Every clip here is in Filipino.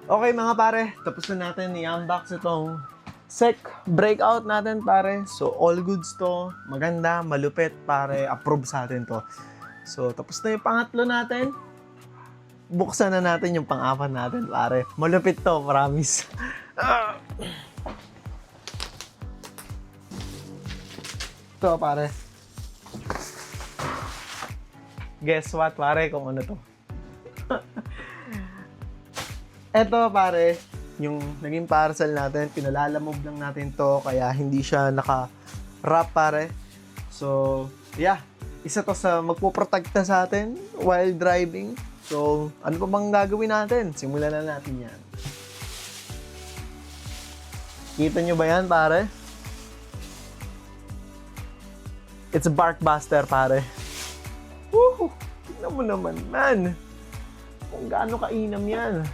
Okay mga pare, tapos na natin i-unbox itong SEC breakout natin pare. So all goods to, maganda, malupit pare, approve sa atin to. So tapos na yung pangatlo natin. Buksan na natin yung pang-apat natin pare. Malupit to, promise. Ito pare. Guess what pare kung ano to? Eto pare, yung naging parcel natin, pinalalamove lang natin to kaya hindi siya naka-wrap pare. So, yeah, isa to sa magpoprotekta sa atin while driving. So, ano pa bang gagawin natin? Simulan na natin yan. Kita nyo ba yan pare? It's a Barkbuster pare. Woo! Tignan mo naman man. Kung gaano kainam yan.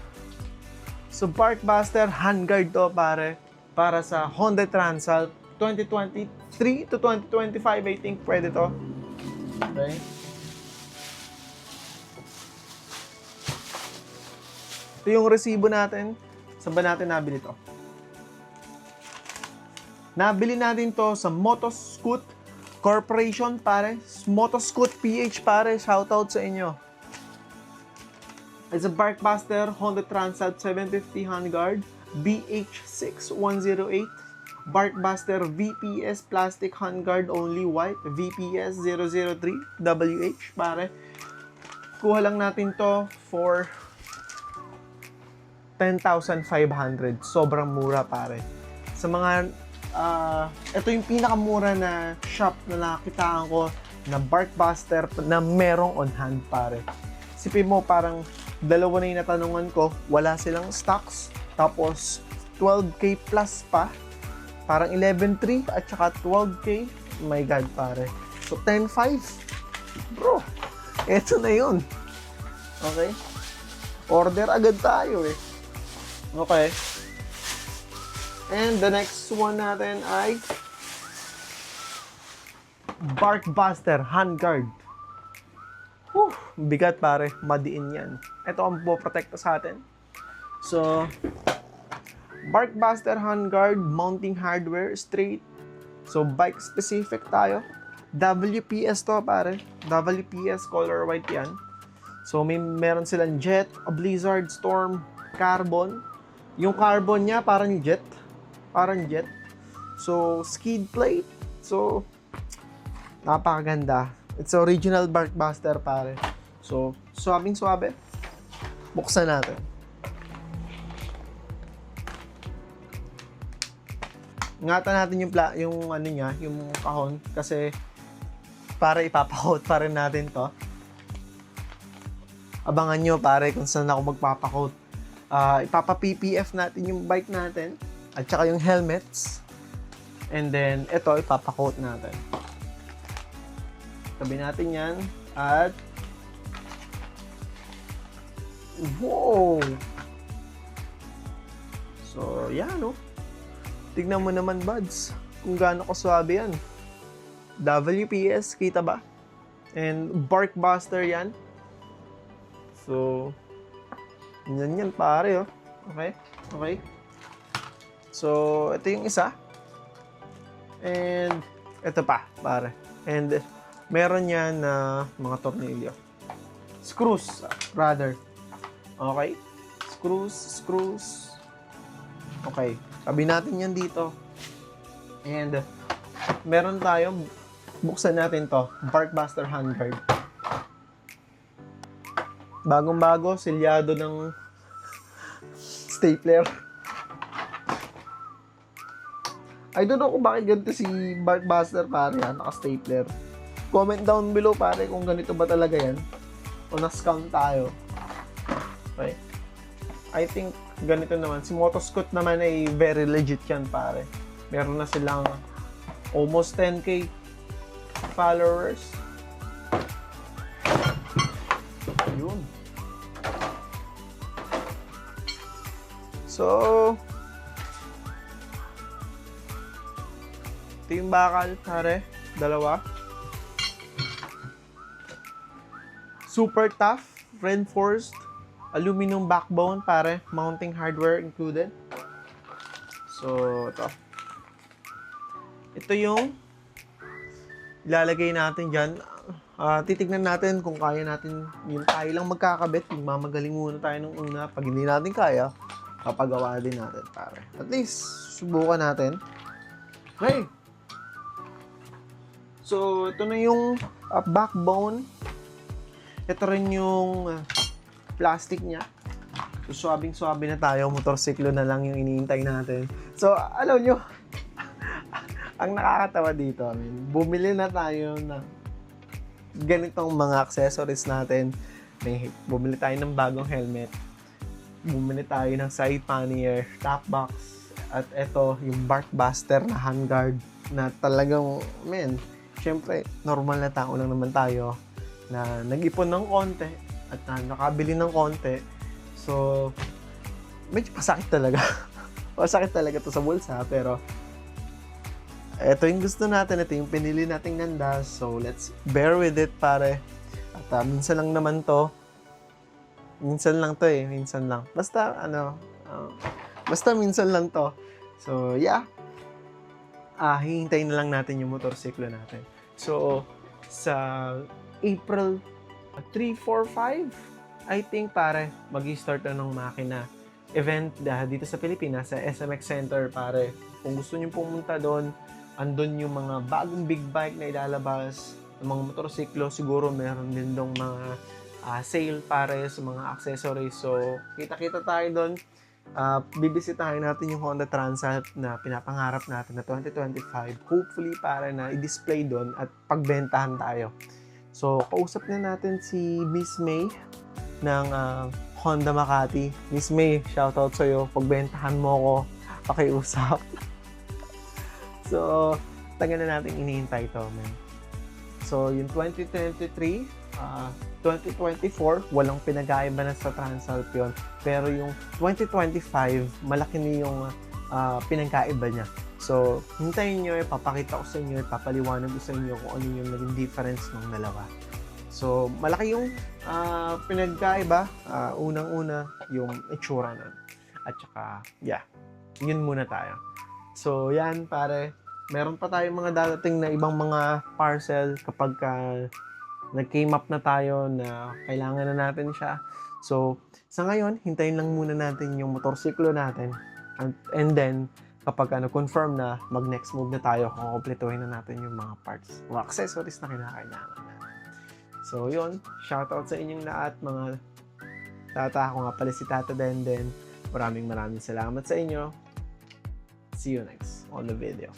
So, Barkbuster handguard to pare, para sa Honda Transalp 2023 to 2025, I think pwede to. Okay. Ito yung resibo natin. Saan ba natin nabili to? Nabili natin to sa Motoscoot Corporation pare. Motoscoot PH pare, shoutout sa inyo. It's a Barkbuster Honda Transalp 750 handguard BH6108 Barkbuster VPS plastic handguard only white VPS 003WH pare. Kuha lang natin to for 10,500. Sobrang mura pare. Sa mga ito yung pinakamura na shop na nakitaan ko na Barkbuster na merong on hand pare. Sipin mo parang dalawa na yung natanungan ko, wala silang stocks, tapos 12K plus pa, parang 11.3 at saka 12K, my god pare. So 10.5, bro, eto na yun. Okay, order agad tayo eh. Okay, and the next one natin ay Barkbuster handguard. Bigat pare, madiin yan. Ito ang poprotekta sa atin. So, Barkbuster handguard, mounting hardware, straight. So, bike specific tayo. WPS to pare. WPS color white yan. So, meron silang jet, blizzard, storm, carbon. Yung carbon niya parang jet. Parang jet. So, skid plate. So, napakaganda. It's original Barkbuster pare. So, suabing-suabe. Buksan natin. Ingatan natin yung ano niya, yung kahon kasi para ipapakot pa rin natin to. Abangan nyo pare kung saan ako magpapakot. Ipapa-PPF natin yung bike natin at saka yung helmets. And then, ito ipapakot natin. Tabi natin yan. At wow! So, yan no. Tignan mo naman buds. Kung gaano kaswabe yan. WPS, kita ba? And Barkbuster yan. So, yan pare oh. Okay? Okay? So, ito yung isa. And ito pa pare. And meron yan na mga tornilyo. Screws, rather. Okay? Screws. Okay. Tabi natin yan dito. And meron tayong, buksan natin to, Barkbuster handguard. Bagong-bago, silyado ng stapler. I don't know kung bakit ganito si Barkbuster pare, naka-stapler. Comment down below pare kung ganito ba talaga yan o na-scam tayo. Okay. I think ganito naman. Si Motoscoot naman ay very legit yan pare. Meron na silang almost 10K followers. Yun. So, ito yung bakal pare. Dalawa. Super tough, reinforced aluminum backbone, pare. Mounting hardware included. So, ito. Ito yung ilalagay natin dyan. Titignan natin kung kaya natin yung tayo lang magkakabit. Magmamagaling muna tayo nung una. Pag hindi natin kaya, papagawa din natin, pare. At least, subukan natin. Okay. So, ito na yung backbone. Ito rin yung plastic niya. So, swabing-swabe na tayo. Motorsiklo na lang yung iniintay natin. So, alam nyo, ang nakakatawa dito, bumili na tayo ng ganitong mga accessories natin. Bumili tayo ng bagong helmet. Bumili tayo ng side pannier, top box. At ito, yung Bark Buster na handguard na talagang, syempre, normal na tao lang naman tayo na nag-ipon ng konti at nakabili ng konti. So, medyo pasakit talaga. Pasakit talaga to sa bulsa, pero ito yung gusto natin, ito yung pinili nating nandas. So, let's bear with it, pare. At minsan lang naman to. Minsan lang to minsan lang. Basta, basta minsan lang to. So, yeah. Hihintayin na lang natin yung motorsiklo natin. So, sa April 3, 4, 5, I think, pare, mag-i-start na ng makina event dito sa Pilipinas, sa SMX Center, pare. Kung gusto nyo pumunta doon, andun yung mga bagong big bike na ilalabas, ng mga motorsiklo, siguro meron din dong mga sale, pare, sa mga accessories. So, kita-kita tayo doon. Bibisitahin natin yung Honda Transalp na pinapangarap natin na 2025. Hopefully, pare, na i-display doon at pagbentahan tayo. So, kausap na natin si Miss May ng Honda Makati. Miss May, shoutout sa'yo. Pagbentahan mo ako, pakiusap. So, tagal na natin inihintay ito, man. So, yung 2023, 2024, walang pinag-aiba na sa Transalp yun. Pero yung 2025, malaki na yung pinag-aiba niya. So, hintayin nyo, papakita ko sa inyo, papaliwanag ko sa inyo kung ano yung naging difference ng dalawa. So, malaki yung pinagkaiba. Unang-una, yung itsura nun. At saka, yeah, yun muna tayo. So, yan, pare. Meron pa tayong mga dadating na ibang mga parcel kapag nag-came up na tayo na kailangan na natin siya. So, sa ngayon, hintayin lang muna natin yung motorsiklo natin. And then, kapag confirm na, mag-next move na tayo, kukumpletuhin na natin yung mga parts, mga accessories na kinakailangan natin. So, yun. Shoutout sa inyong lahat, mga tata. Ako nga pala si Tata Denden. Maraming salamat sa inyo. See you next on the video.